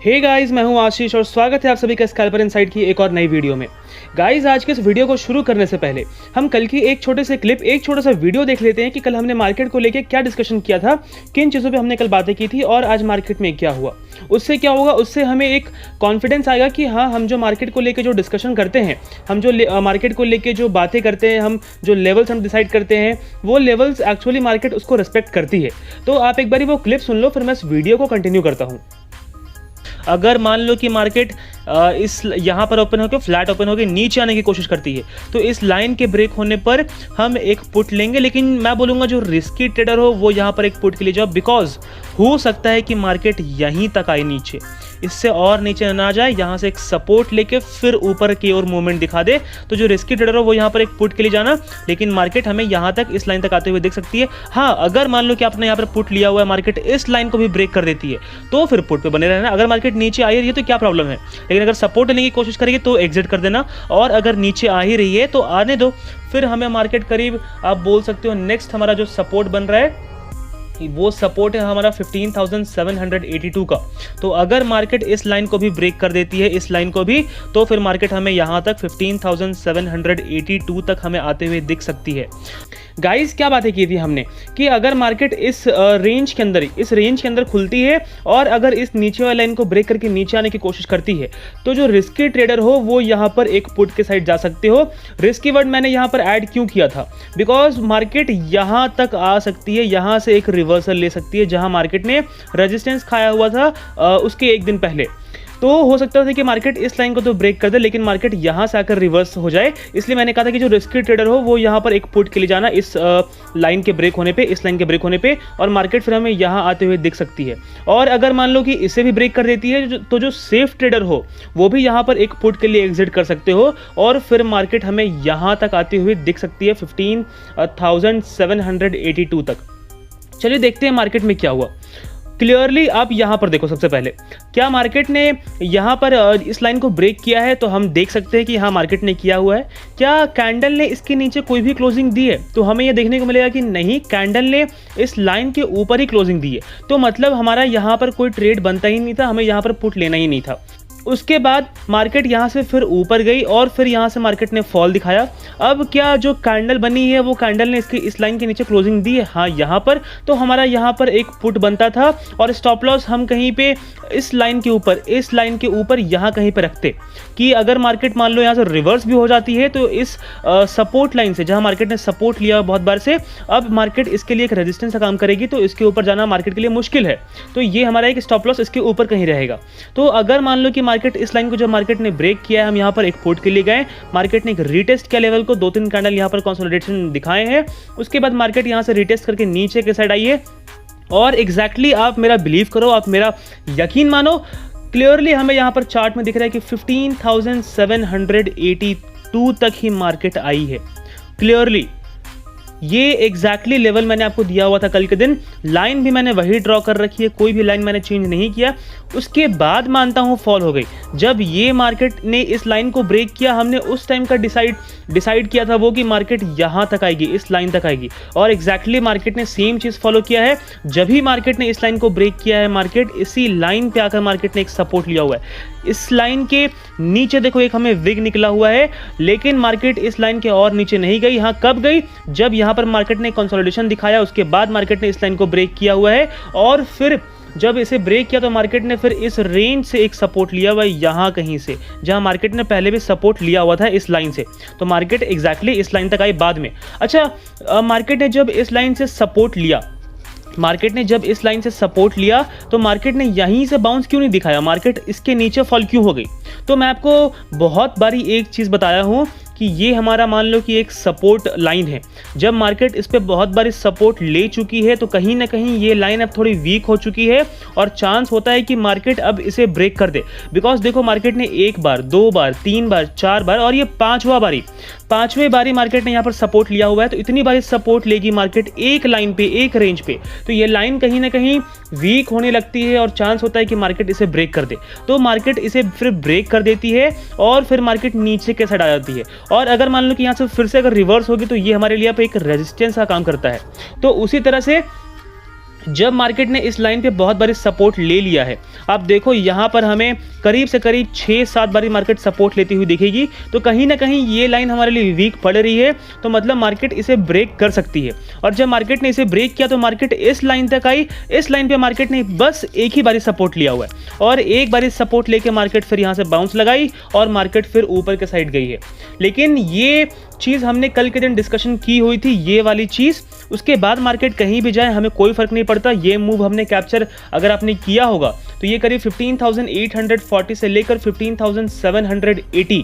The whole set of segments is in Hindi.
हे गाइस, मैं हूं आशीष और स्वागत है आप सभी का स्कैल्पर इनसाइड की एक और नई वीडियो में। गाइस, आज के इस वीडियो को शुरू करने से पहले हम कल की एक छोटे से क्लिप, एक छोटा सा वीडियो देख लेते हैं कि कल हमने मार्केट को लेकर क्या डिस्कशन किया था, किन चीज़ों पे हमने कल बातें की थी और आज मार्केट में क्या हुआ। उससे क्या होगा, उससे हमें एक कॉन्फिडेंस आएगा कि हाँ, हम जो मार्केट को लेकर जो डिस्कशन करते हैं, हम जो मार्केट को लेकर जो बातें करते हैं, हम जो लेवल्स हम डिसाइड करते हैं, वो लेवल्स एक्चुअली मार्केट उसको रिस्पेक्ट करती है। तो आप एक बारी वो क्लिप सुन लो, फिर मैं इस वीडियो को कंटिन्यू करता हूँ। अगर मान लो कि मार्केट इस यहाँ पर ओपन होकर फ्लैट ओपन होकर नीचे आने की कोशिश करती है, तो इस लाइन के ब्रेक होने पर हम एक पुट लेंगे। लेकिन मैं बोलूँगा जो रिस्की ट्रेडर हो वो यहाँ पर एक पुट के लिए जाओ, बिकॉज हो सकता है कि मार्केट यहीं तक आए नीचे, इससे और नीचे ना जाए, यहाँ से एक सपोर्ट लेके फिर ऊपर की ओर मूवमेंट दिखा दे। तो जो रिस्की ट्रेडर हो वो यहाँ पर एक पुट के लिए जाना, लेकिन मार्केट हमें यहाँ तक इस लाइन तक आते हुए देख सकती है। हाँ, अगर मान लो कि आपने यहाँ पर पुट लिया हुआ है, मार्केट इस लाइन को भी ब्रेक कर देती है तो फिर पुट पे बने रहना। अगर मार्केट नीचे आ ही रही है तो क्या प्रॉब्लम है, लेकिन अगर सपोर्ट लेने की कोशिश करेगी तो एग्जिट कर देना, और अगर नीचे आ ही रही है तो आने दो। फिर हमें मार्केट करीब आप बोल सकते हो नेक्स्ट हमारा जो सपोर्ट बन रहा है वो सपोर्ट है हमारा 15,782 का। तो अगर मार्केट इस लाइन को भी ब्रेक कर देती है, इस लाइन को भी, तो फिर मार्केट हमें यहाँ तक 15,782 तक हमें आते हुए दिख सकती है। गाइस, क्या बातें की थी हमने कि अगर मार्केट इस रेंज के अंदर खुलती है और अगर इस नीचे वाली लाइन को ब्रेक करके नीचे आने की कोशिश करती है, तो जो रिस्की ट्रेडर हो वो यहाँ पर एक पुट के साइड जा सकते हो। रिस्की वर्ड मैंने यहाँ पर ऐड क्यों किया था, बिकॉज मार्केट यहाँ तक आ सकती है, यहाँ से एक रिवर्सल ले सकती है जहाँ मार्केट ने रेजिस्टेंस खाया हुआ था उसके एक दिन पहले। तो हो सकता था कि मार्केट इस लाइन को तो ब्रेक कर दे, लेकिन मार्केट यहाँ से आकर रिवर्स हो जाए। इसलिए मैंने कहा था कि जो रिस्की ट्रेडर हो वो यहाँ पर एक पुट के लिए जाना इस लाइन के ब्रेक होने पे, इस लाइन के ब्रेक होने पे, और मार्केट फिर हमें यहाँ आते हुए दिख सकती है। और अगर मान लो कि इसे भी ब्रेक कर देती है तो जो सेफ ट्रेडर हो वो भी यहाँ पर एक पुट के लिए एग्जिट कर सकते हो, और फिर मार्केट हमें यहाँ तक आते हुए दिख सकती है 15,782 तक। चलिए देखते हैं मार्केट में क्या हुआ। क्लियरली आप यहाँ पर देखो, सबसे पहले क्या मार्केट ने यहाँ पर इस लाइन को ब्रेक किया है, तो हम देख सकते हैं कि हाँ, मार्केट ने किया हुआ है। क्या कैंडल ने इसके नीचे कोई भी क्लोजिंग दी है, तो हमें ये देखने को मिलेगा कि नहीं, कैंडल ने इस लाइन के ऊपर ही क्लोजिंग दी है। तो मतलब हमारा यहाँ पर कोई ट्रेड बनता ही नहीं था, हमें यहाँ पर पुट लेना ही नहीं था। उसके बाद मार्केट यहाँ से फिर ऊपर गई और फिर यहाँ से मार्केट ने फॉल दिखाया। अब क्या जो कैंडल बनी है वो कैंडल ने इसकी इस लाइन के नीचे क्लोजिंग दी है, हाँ यहाँ पर, तो हमारा यहाँ पर एक पुट बनता था और स्टॉप लॉस हम कहीं पे इस लाइन के ऊपर यहाँ कहीं पे रखते कि अगर मार्केट मान लो यहाँ से रिवर्स भी हो जाती है तो इस सपोर्ट लाइन से, जहाँ मार्केट ने सपोर्ट लिया बहुत बार से, अब मार्केट इसके लिए एक रेजिस्टेंस का काम करेगी, तो इसके ऊपर जाना मार्केट के लिए मुश्किल है। तो ये हमारा एक स्टॉप लॉस इसके ऊपर कहीं रहेगा। तो अगर मान लो कि मार्केट इस लाइन को जब मार्केट ने ब्रेक किया है, हम यहाँ पर एक पुट के लिए गए, मार्केट ने एक रीटेस्ट किया लेवल को, 2-3 कैंडल यहाँ पर कंसोलिडेशन दिखाए हैं। उसके बाद मार्केट यहाँ से रीटेस्ट करके नीचे के साइड आई है, और एग्जैक्टली आप मेरा बिलीव करो, आप मेरा यकीन मानो, क्लियरली हमें यहाँ पर चार्ट में दिख रहा है कि 15,782 तक ही मार्केट आई है। क्लियरली ये एग्जैक्टली लेवल मैंने आपको दिया हुआ था कल के दिन। लाइन भी मैंने वही ड्रॉ कर रखी है, कोई भी लाइन मैंने चेंज नहीं किया। उसके बाद मानता हूँ फॉल हो गई। जब ये मार्केट ने इस लाइन को ब्रेक किया, हमने उस टाइम का डिसाइड किया था वो कि मार्केट यहाँ तक आएगी, इस लाइन तक आएगी, और एग्जैक्टली मार्केट ने सेम चीज़ फॉलो किया है। जब ही मार्केट ने इस लाइन को ब्रेक किया है, मार्केट इसी लाइन पे आकर मार्केट ने एक सपोर्ट लिया हुआ है। इस लाइन के नीचे देखो एक हमें विग निकला हुआ है, लेकिन मार्केट इस लाइन के और नीचे नहीं गई। हाँ, कब गई, जब यहाँ पर मार्केट ने कंसोलिडेशन दिखाया, उसके बाद मार्केट ने इस लाइन को ब्रेक किया हुआ है, और फिर जब इसे ब्रेक किया तो मार्केट ने फिर इस रेंज से एक सपोर्ट लिया हुआ है, यहाँ कहीं से, जहाँ मार्केट ने पहले भी सपोर्ट लिया हुआ था इस लाइन से। तो मार्केट एग्जैक्टली इस लाइन तक आई बाद में। अच्छा, मार्केट ने जब इस लाइन से सपोर्ट लिया, तो मार्केट ने यहीं से बाउंस क्यों नहीं दिखाया, मार्केट इसके नीचे फॉल क्यों हो गई? तो मैं आपको बहुत बारी एक चीज़ बताया हूँ कि ये हमारा मान लो कि एक सपोर्ट लाइन है। जब मार्केट इस पे बहुत बार सपोर्ट ले चुकी है तो कहीं ना कहीं ये लाइन अब थोड़ी वीक हो चुकी है, और चांस होता है कि मार्केट अब इसे ब्रेक कर दे। बिकॉज देखो, मार्केट ने 1 बार, 2 बार, 3 बार, 4 बार, और ये पांचवें बारी मार्केट ने यहाँ पर सपोर्ट लिया हुआ है। तो इतनी बारी सपोर्ट लेगी मार्केट एक लाइन पे, एक रेंज पे, तो ये लाइन कहीं ना कहीं वीक होने लगती है और चांस होता है कि मार्केट इसे ब्रेक कर दे। तो मार्केट इसे फिर ब्रेक कर देती है और फिर मार्केट नीचे के साइड आ जाती है। और अगर मान लो कि यहाँ से फिर से अगर रिवर्स होगी तो ये हमारे लिए एक रेजिस्टेंस का काम करता है। तो उसी तरह से जब मार्केट ने इस लाइन पे बहुत बारी सपोर्ट ले लिया है, आप देखो यहाँ पर हमें करीब से करीब 6-7 बारी मार्केट सपोर्ट लेती हुई दिखेगी, तो कहीं ना कहीं ये लाइन हमारे लिए वीक पड़ रही है, तो मतलब मार्केट इसे ब्रेक कर सकती है। और जब मार्केट ने इसे ब्रेक किया तो मार्केट इस लाइन तक आई, इस लाइन पे मार्केट ने बस एक ही बारी सपोर्ट लिया हुआ है और एक बारी सपोर्ट लेके मार्केट फिर यहाँ से बाउंस लगाई और मार्केट फिर ऊपर के साइड गई है। लेकिन ये चीज़ हमने कल के दिन डिस्कशन की हुई थी, ये वाली चीज़। उसके बाद मार्केट कहीं भी जाए हमें कोई फर्क नहीं पड़ता, ये मूव हमने कैप्चर अगर आपने किया होगा तो ये करीब 15,840 से लेकर 15,780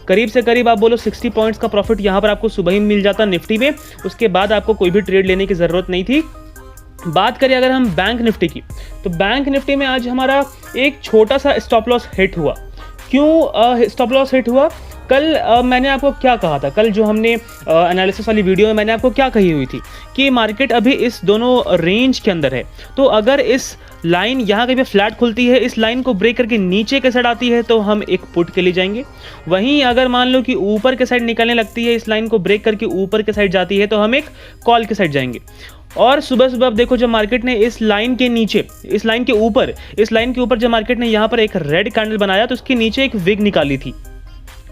करीब से करीब आप बोलो 60 पॉइंट्स का प्रॉफिट यहाँ पर आपको सुबह ही मिल जाता निफ्टी में। उसके बाद आपको कोई भी ट्रेड लेने की ज़रूरत नहीं थी। बात करें अगर हम बैंक निफ्टी की, तो बैंक निफ्टी में आज हमारा एक छोटा सा स्टॉप लॉस हिट हुआ। क्यों स्टॉप लॉस हिट हुआ? कल मैंने आपको क्या कहा था, कल जो हमने एनालिसिस वाली वीडियो में मैंने आपको क्या कही हुई थी कि मार्केट अभी इस दोनों रेंज के अंदर है, तो अगर इस लाइन यहाँ कहीं पे फ्लैट खुलती है, इस लाइन को ब्रेक करके नीचे के साइड आती है तो हम एक पुट के लिए जाएंगे। वहीं अगर मान लो कि ऊपर के साइड निकलने लगती है, इस लाइन को ब्रेक करके ऊपर के साइड जाती है तो हम एक कॉल के साइड जाएंगे। और सुबह सुबह अब देखो जब मार्केट ने इस लाइन के नीचे, इस लाइन के ऊपर जब मार्केट ने यहाँ पर एक रेड कैंडल बनाया तो उसके नीचे एक विग निकाली थी।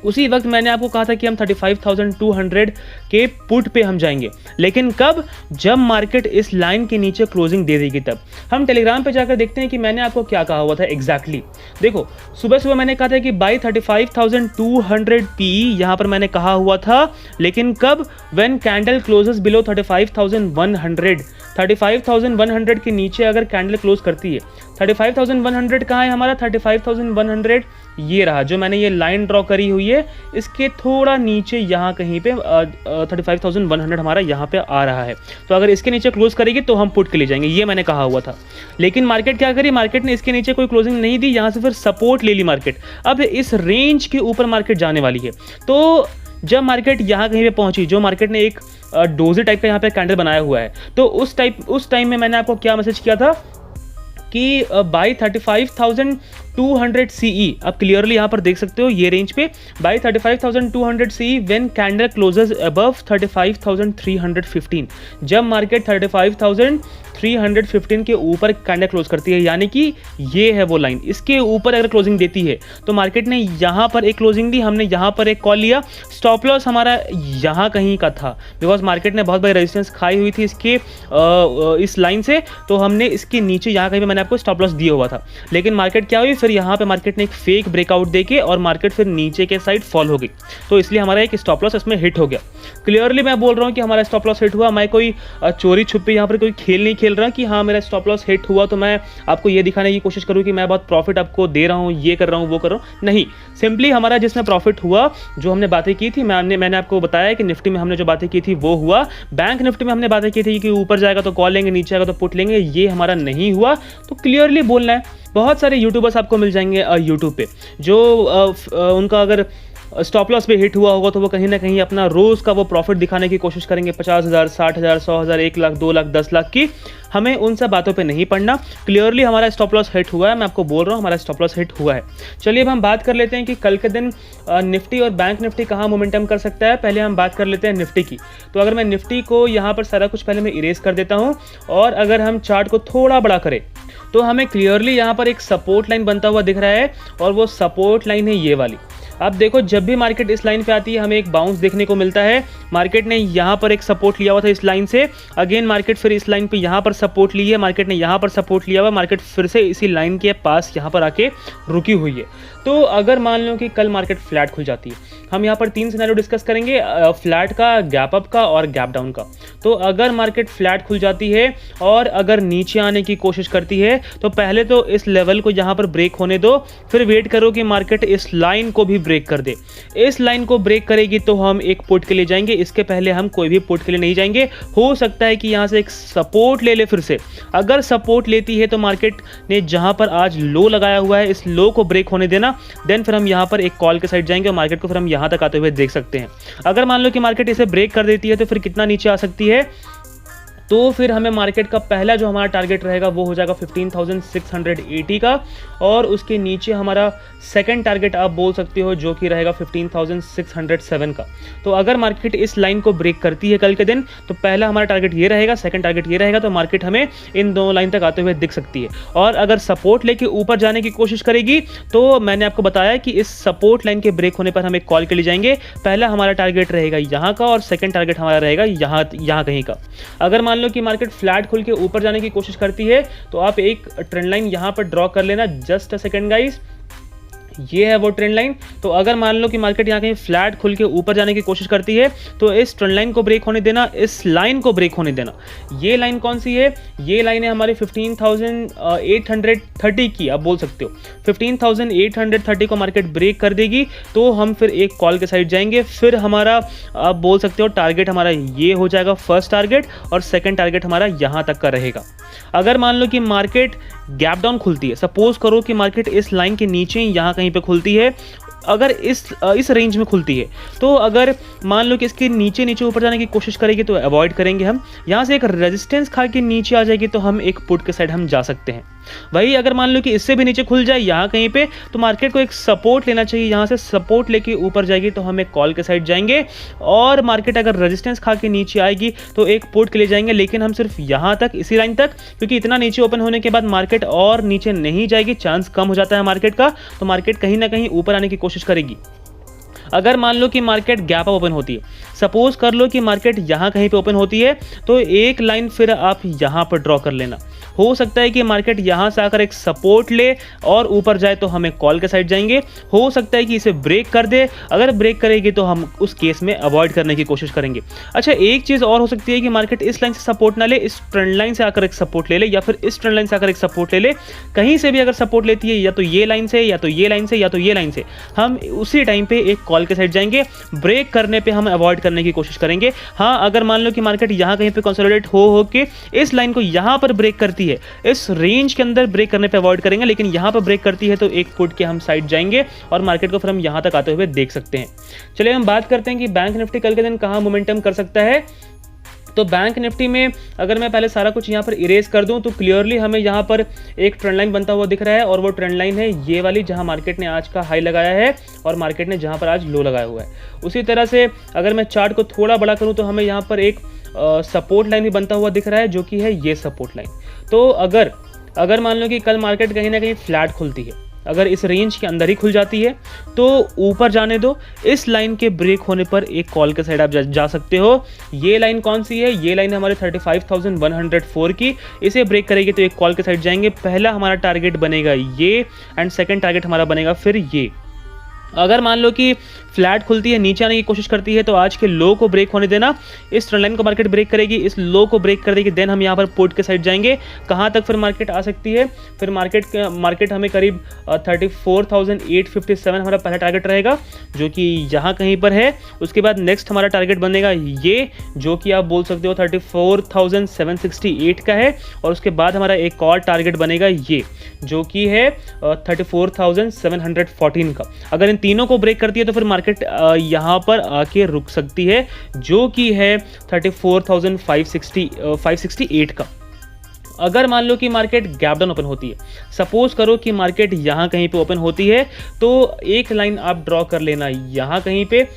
उसी वक्त मैंने आपको कहा था कि हम 35,200 के पुट पे हम जाएंगे, लेकिन कब? जब मार्केट इस लाइन के नीचे क्लोजिंग दे देगी तब। हम टेलीग्राम पे जाकर देखते हैं कि मैंने आपको क्या कहा हुआ था एग्जैक्टली। देखो सुबह सुबह मैंने कहा था कि बाई 35,200 पी यहाँ पर मैंने कहा हुआ था, लेकिन कब? When candle closes below 35,100। 35,100 के नीचे अगर कैंडल क्लोज करती है, 35,100 कहाँ है हमारा? 35,100 ये रहा, जो मैंने ये लाइन ड्रॉ करी हुई है, इसके थोड़ा नीचे यहाँ कहीं पे 35,100 हमारा यहाँ पे आ रहा है। तो अगर इसके नीचे क्लोज करेगी तो हम पुट के लिए जाएंगे, ये मैंने कहा हुआ था। लेकिन मार्केट क्या करी? मार्केट ने इसके नीचे कोई क्लोजिंग नहीं दी, यहाँ से फिर सपोर्ट ले ली मार्केट। अब इस रेंज के ऊपर मार्केट जाने वाली है। तो जब मार्केट यहाँ कहीं पे पहुंची, जो मार्केट ने एक डोजी टाइप का यहाँ पे कैंडल बनाया हुआ है, तो उस टाइम में मैंने आपको क्या मैसेज किया था कि बाई 35,200 CE, आप क्लियरली यहाँ पर देख सकते हो ये रेंज पे, buy 35,200 CE when candle closes above 35,315। जब मार्केट 35,315 के ऊपर कैंडल क्लोज करती है, यानी कि ये है वो लाइन, इसके ऊपर अगर क्लोजिंग देती है तो मार्केट ने यहाँ पर एक क्लोजिंग दी, हमने यहाँ पर एक कॉल लिया। स्टॉप लॉस हमारा यहाँ कहीं का था, बिकॉज मार्केट ने बहुत बड़ी रेजिस्टेंस खाई हुई थी इसके इस लाइन से, तो हमने इसके नीचे यहाँ कहीं पे मैंने आपको स्टॉप लॉस दिया हुआ था। लेकिन मार्केट क्या हुई, फिर यहाँ पे मार्केट ने एक फेक ब्रेकआउट देके और मार्केट फिर नीचे के साइड फॉल हो गई, तो इसलिए हमारा एक स्टॉप लॉस इसमें हिट हो गया। क्लियरली मैं बोल रहा हूँ कि हमारा स्टॉप लॉस हिट हुआ। मैं कोई चोरी छुपे यहाँ पर कोई खेल नहीं खेल रहा कि हाँ मेरा स्टॉप लॉस हिट हुआ तो मैं आपको ये दिखाने की कोशिश करूँ कि मैं बहुत प्रॉफिट आपको दे रहा हूँ, ये कर रहा हूँ, वो कर रहा हूँ। नहीं, सिंपली हमारा जिसमें प्रॉफिट हुआ, जो हमने बातें की थी, मैंने आपको बताया कि निफ्टी में हमने जो बातें की थी वो हुआ। बैंक निफ्टी में हमने बातें की थी कि ऊपर जाएगा तो कॉल लेंगे, नीचे आएगा तो पुट लेंगे, ये हमारा नहीं हुआ। तो क्लियरली बोलना है। बहुत सारे यूट्यूबर्स आपको मिल जाएंगे यूट्यूब पे, जो उनका अगर स्टॉप लॉस पे हिट हुआ होगा तो वो कहीं ना कहीं अपना रोज़ का वो प्रॉफिट दिखाने की कोशिश करेंगे, 50,000, 60,000, 100,000, 1 लाख, 2 लाख, 10 लाख की। हमें उन सब बातों पे नहीं पड़ना। क्लियरली हमारा स्टॉप लॉस हिट हुआ है, मैं आपको बोल रहा हूँ हमारा स्टॉप लॉस हिट हुआ है। चलिए अब हम बात कर लेते हैं कि कल के दिन निफ्टी और बैंक निफ्टी कहाँ मोमेंटम कर सकता है। पहले हम बात कर लेते हैं निफ्टी की। तो अगर मैं निफ्टी को यहाँ पर सारा कुछ पहले मैं इरेज कर देता हूँ, और अगर हम चार्ट को थोड़ा बड़ा करें तो हमें क्लियरली यहाँ पर एक सपोर्ट लाइन बनता हुआ दिख रहा है, और वो सपोर्ट लाइन है ये वाली। अब देखो जब भी मार्केट इस लाइन पे आती है हमें एक बाउंस देखने को मिलता है। मार्केट ने यहाँ पर एक सपोर्ट लिया हुआ था इस लाइन से, अगेन मार्केट फिर इस लाइन पे यहाँ पर सपोर्ट ली है, मार्केट ने यहाँ पर सपोर्ट लिया हुआ, मार्केट फिर से इसी लाइन के पास यहाँ पर आके रुकी हुई है। तो अगर मान लो कि कल मार्केट फ्लैट खुल जाती है, हम यहाँ पर 3 सिनेरियो डिस्कस करेंगे, फ्लैट का, गैप अप का और गैप डाउन का। तो अगर मार्केट फ्लैट खुल जाती है और अगर नीचे आने की कोशिश करती है तो पहले तो इस लेवल को यहाँ पर ब्रेक होने दो, फिर वेट करो कि मार्केट इस लाइन को भी ब्रेक कर दे। इस लाइन को ब्रेक करेगी तो हम एक पुट के लिए जाएंगे, इसके पहले हम कोई भी पुट के लिए नहीं जाएंगे। हो सकता है कि यहाँ से एक सपोर्ट ले ले फिर से, अगर सपोर्ट लेती है तो मार्केट ने जहाँ पर आज लो लगाया हुआ है इस लो को ब्रेक होने देना, देन फिर हम यहाँ पर एक कॉल के साइड जाएंगे और मार्केट को फिर हम यहाँ तक आते हुए देख सकते हैं। अगर मान लो कि मार्केट इसे ब्रेक कर देती है तो फिर कितना नीचे आ सकती है, तो फिर हमें मार्केट का पहला जो हमारा टारगेट रहेगा वो हो जाएगा 15,680 का, और उसके नीचे हमारा सेकंड टारगेट आप बोल सकते हो जो कि रहेगा 15,607 का। तो अगर मार्केट इस लाइन को ब्रेक करती है कल के दिन, तो पहला हमारा टारगेट ये रहेगा, सेकंड टारगेट ये रहेगा, तो मार्केट हमें इन दोनों लाइन तक आते हुए दिख सकती है। और अगर सपोर्ट लेके ऊपर जाने की कोशिश करेगी तो मैंने आपको बताया कि इस सपोर्ट लाइन के ब्रेक होने पर हम एक कॉल के लिए जाएंगे। पहला हमारा टारगेट रहेगा यहाँ का और सेकंड टारगेट हमारा रहेगा यहाँ कहीं का। अगर मान लो कि मार्केट फ्लैट खुल के ऊपर जाने की कोशिश करती है तो आप एक ट्रेंड लाइन यहाँ पर ड्रॉ कर लेना। जस्ट अ सेकंड गाइस, ये है वो ट्रेंड लाइन। तो अगर मान लो कि मार्केट यहाँ कहीं फ्लैट खुल के ऊपर जाने की कोशिश करती है तो इस ट्रेंड लाइन को ब्रेक होने देना, इस लाइन को ब्रेक होने देना। ये लाइन कौन सी है? ये लाइन है हमारी 15,830 की, आप बोल सकते हो। 15,830 को मार्केट ब्रेक कर देगी तो हम फिर एक कॉल के साइड जाएंगे। फिर हमारा आप बोल सकते हो टारगेट हमारा ये हो जाएगा फर्स्ट टारगेट, और सेकेंड टारगेट हमारा यहाँ तक का रहेगा। अगर मान लो कि मार्केट गैप डाउन खुलती है, सपोज करो कि मार्केट इस लाइन के नीचे यहाँ कहीं पे खुलती है, अगर इस रेंज में खुलती है, तो अगर मान लो कि इसके नीचे ऊपर जाने की कोशिश करेगी तो अवॉइड करेंगे हम। यहाँ से एक रेजिस्टेंस खा के नीचे आ जाएगी तो हम एक पुट के साइड हम जा सकते हैं। वही अगर मान लो कि इससे भी नीचे खुल जाए यहाँ कहीं पे, तो मार्केट को एक सपोर्ट लेना चाहिए। यहाँ से सपोर्ट लेके ऊपर जाएगी तो हम एक कॉल के साइड जाएंगे, और मार्केट अगर रेजिस्टेंस खा के नीचे आएगी तो एक पुट के लिए जाएंगे, लेकिन हम सिर्फ यहाँ तक, इसी लाइन तक, क्योंकि इतना नीचे ओपन होने के बाद मार्केट और नीचे नहीं जाएगी, चांस कम हो जाता है मार्केट का। तो मार्केट कहीं ना कहीं ऊपर आने की कोशिश करेगी। अगर मान लो कि मार्केट गैप अप ओपन होती है, सपोज कर लो कि मार्केट यहाँ कहीं पे ओपन होती है, तो एक लाइन फिर आप यहाँ पर ड्रॉ कर लेना। हो सकता है कि मार्केट यहाँ से आकर एक सपोर्ट ले और ऊपर जाए तो हम एक कॉल के साइड जाएंगे। हो सकता है कि इसे ब्रेक कर दे, अगर ब्रेक करेगी तो हम उस केस में अवॉइड करने की कोशिश करेंगे। अच्छा, एक चीज़ और हो सकती है कि मार्केट इस लाइन से सपोर्ट ना ले, इस ट्रेंड लाइन से आकर एक सपोर्ट ले ले, या फिर इस ट्रेंड लाइन से आकर एक सपोर्ट ले ले। कहीं से भी अगर सपोर्ट लेती है, या तो ये लाइन से, या तो ये लाइन से, या तो ये लाइन से, हम उसी टाइम पे एक कॉल के साइड जाएंगे। ब्रेक करने पे हम अवॉइड करने की कोशिश करेंगे। हाँ, अगर मान लो कि मार्केट यहाँ कहीं पे कंसोलिडेट हो के इस लाइन को यहाँ पर ब्रेक करती है, इस रेंज के अंदर ब्रेक करने पे अवॉइड करेंगे, लेकिन यहाँ पर ब्रेक करती है तो एक पुट के हम साइड जाएंगे और मार्केट को फिर हम यहाँ तक आते हुए देख सकते हैं। चलिए हम बात करते हैं कि बैंक निफ्टी कल के दिन कहाँ मोमेंटम कर सकता है। तो बैंक निफ्टी में अगर मैं पहले सारा कुछ यहाँ पर इरेज कर दूं तो क्लियरली हमें यहाँ पर एक ट्रेंड लाइन बनता हुआ दिख रहा है, और वो ट्रेंड लाइन है ये वाली, जहाँ मार्केट ने आज का हाई लगाया है और मार्केट ने जहाँ पर आज लो लगाया हुआ है। उसी तरह से अगर मैं चार्ट को थोड़ा बड़ा करूँ तो हमें यहाँ पर एक सपोर्ट लाइन भी बनता हुआ दिख रहा है, जो कि है ये सपोर्ट लाइन। तो अगर मान लो कि कल मार्केट कहीं ना कहीं फ्लैट खुलती है, अगर इस रेंज के अंदर ही खुल जाती है तो ऊपर जाने दो। इस लाइन के ब्रेक होने पर एक कॉल के साइड आप जा सकते हो। ये लाइन कौन सी है? ये लाइन है हमारे 35,104 की। इसे ब्रेक करेगी तो एक कॉल के साइड जाएंगे। पहला हमारा टारगेट बनेगा ये, एंड सेकंड टारगेट हमारा बनेगा फिर ये। अगर मान लो कि फ्लैट खुलती है, नीचे आने की कोशिश करती है, तो आज के लो को ब्रेक होने देना। इस ट्रेंड लाइन को मार्केट ब्रेक करेगी, इस लो को ब्रेक कर देगी, देन हम यहाँ पर पुट के साइड जाएंगे। कहाँ तक फिर मार्केट आ सकती है? फिर मार्केट हमें करीब 34,857 हमारा पहला टारगेट रहेगा, जो कि यहाँ कहीं पर है। उसके बाद नेक्स्ट हमारा टारगेट बनेगा ये, जो कि आप बोल सकते हो 34,768 का है, और उसके बाद हमारा एक और टारगेट बनेगा ये, जो कि है 34,714 का। अगर इन तीनों को ब्रेक करती है तो फिर मार्केट यहाँ पर आके रुक सकती है, जो कि है 34,568 का। अगर मान लो कि मार्केट गैप डाउन ओपन होती है, सपोज करो कि मार्केट यहाँ कहीं पे ओपन होती है, तो एक लाइन आप ड्रॉ कर लेना यहाँ कहीं पे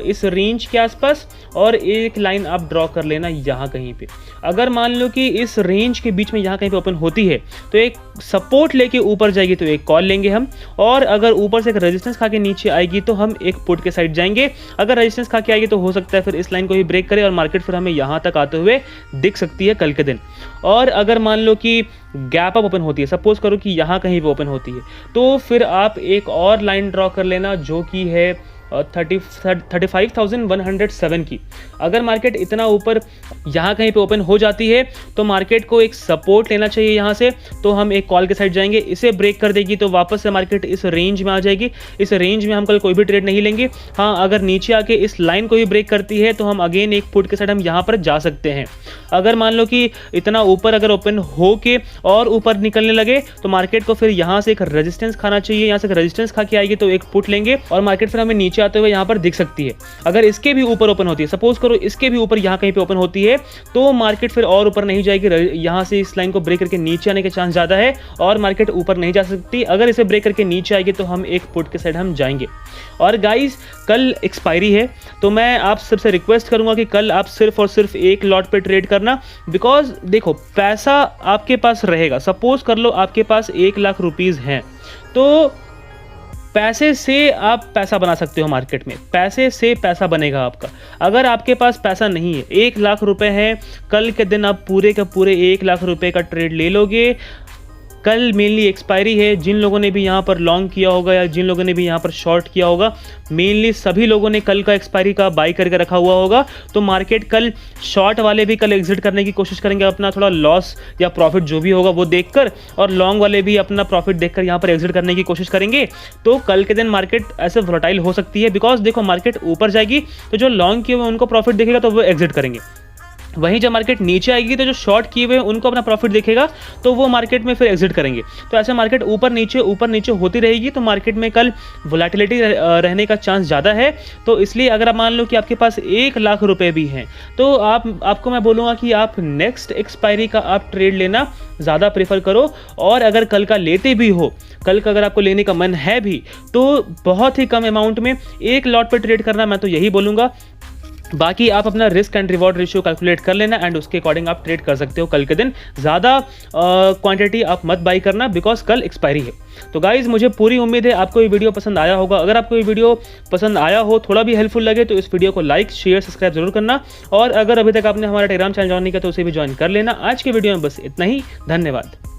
इस रेंज के आसपास, और एक लाइन आप ड्रॉ कर लेना यहाँ कहीं पे। अगर मान लो कि इस रेंज के बीच में यहाँ कहीं पे ओपन होती है तो एक सपोर्ट लेके ऊपर जाएगी तो एक कॉल लेंगे हम, और अगर ऊपर से एक रेजिस्टेंस खा के नीचे आएगी तो हम एक पुट के साइड जाएंगे। अगर रेजिस्टेंस खा के आएगी तो हो सकता है फिर इस लाइन को ही ब्रेक करे और मार्केट फिर हमें यहाँ तक आते हुए दिख सकती है कल के दिन। और अगर मान लो कि गैप अप ओपन होती है, सपोज करो कि यहाँ कहीं पे ओपन होती है, तो फिर आप एक और लाइन ड्रॉ कर लेना, जो कि है 35,107 की। अगर मार्केट इतना ऊपर यहाँ कहीं पे ओपन हो जाती है तो मार्केट को एक सपोर्ट लेना चाहिए यहाँ से, तो हम एक कॉल के साइड जाएंगे। इसे ब्रेक कर देगी तो वापस से मार्केट इस रेंज में आ जाएगी। इस रेंज में हम कल कोई भी ट्रेड नहीं लेंगे। हाँ, अगर नीचे आके इस लाइन को ही ब्रेक करती है तो हम अगेन एक पुट के साइड हम यहाँ पर जा सकते हैं। अगर मान लो कि इतना ऊपर अगर ओपन हो के और ऊपर निकलने लगे तो मार्केट को फिर यहाँ से एक रेजिस्टेंस खाना चाहिए। यहाँ से रेजिस्टेंस खा के आएगी तो एक पुट लेंगे, और मार्केट फिर हमें नीचे आते हुए यहाँ पर दिख सकती है। अगर इसके भी ऊपर ओपन होती है, सपोज करो इसके भी ऊपर यहाँ कहीं पे ओपन होती है, तो मार्केट फिर और ऊपर नहीं जाएगी। यहाँ से इस लाइन को ब्रेक करके नीचे आने के चांस ज़्यादा है और मार्केट ऊपर नहीं जा सकती। अगर इसे ब्रेक करके नीचे आएगी तो हम एक पुट के साइड हम जाएंगे। और गाइस कल एक्सपायरी है, तो मैं आप सबसे रिक्वेस्ट करूंगा कि कल आप सिर्फ और सिर्फ एक लॉट पे ट्रेड करना। बिकॉज देखो पैसा आपके पास रहेगा, सपोज कर लो आपके पास 1 लाख रुपीज़ हैं, तो पैसे से आप पैसा बना सकते हो मार्केट में, पैसे से पैसा बनेगा आपका। अगर आपके पास पैसा नहीं है, 1 लाख रुपए है, कल के दिन आप पूरे के पूरे 1 लाख रुपए का ट्रेड ले लोगे। कल मेनली एक्सपायरी है, जिन लोगों ने भी यहाँ पर लॉन्ग किया होगा या जिन लोगों ने भी यहाँ पर शॉर्ट किया होगा, मेनली सभी लोगों ने कल का एक्सपायरी का बाई करके रखा हुआ होगा। तो मार्केट कल शॉर्ट वाले भी कल एग्जिट करने की कोशिश करेंगे, अपना थोड़ा लॉस या प्रॉफिट जो भी होगा वो देखकर, और लॉन्ग वाले भी अपना प्रॉफिट देखकर यहाँ पर एग्जिट करने की कोशिश करेंगे। तो कल के दिन मार्केट ऐसे वोलेटाइल हो सकती है। बिकॉज देखो मार्केट ऊपर जाएगी तो जो लॉन्ग किए हुए उनको प्रॉफिट दिखेगा तो वो एग्जिट करेंगे, वहीं जब मार्केट नीचे आएगी तो जो शॉर्ट किए हुए उनको अपना प्रॉफिट दिखेगा तो वो मार्केट में फिर एग्जिट करेंगे। तो ऐसे मार्केट ऊपर नीचे होती रहेगी। तो मार्केट में कल वोलेटिलिटी रहने का चांस ज़्यादा है। तो इसलिए अगर आप मान लो कि आपके पास 1 लाख रुपए भी हैं, तो आपको मैं बोलूँगा कि आप नेक्स्ट एक्सपायरी का आप ट्रेड लेना ज़्यादा प्रेफर करो। और अगर कल का लेते भी हो, कल का अगर आपको लेने का मन है भी, तो बहुत ही कम अमाउंट में एक लॉट पर ट्रेड करना, मैं तो यही बोलूँगा। बाकी आप अपना risk and reward ratio calculate कर लेना एंड उसके अकॉर्डिंग आप ट्रेड कर सकते हो। कल के दिन ज़्यादा क्वांटिटी आप मत बाई करना, बिकॉज कल एक्सपायरी है। तो गाइज़ मुझे पूरी उम्मीद है आपको ये वीडियो पसंद आया होगा। अगर आपको ये वीडियो पसंद आया हो, थोड़ा भी हेल्पफुल लगे, तो इस वीडियो को लाइक शेयर सब्सक्राइब जरूर करना। और अगर अभी तक आपने हमारा टेलीग्राम चैनल ज्वाइन नहीं किया तो उसे भी ज्वाइन कर लेना। आज के वीडियो में बस इतना ही, धन्यवाद।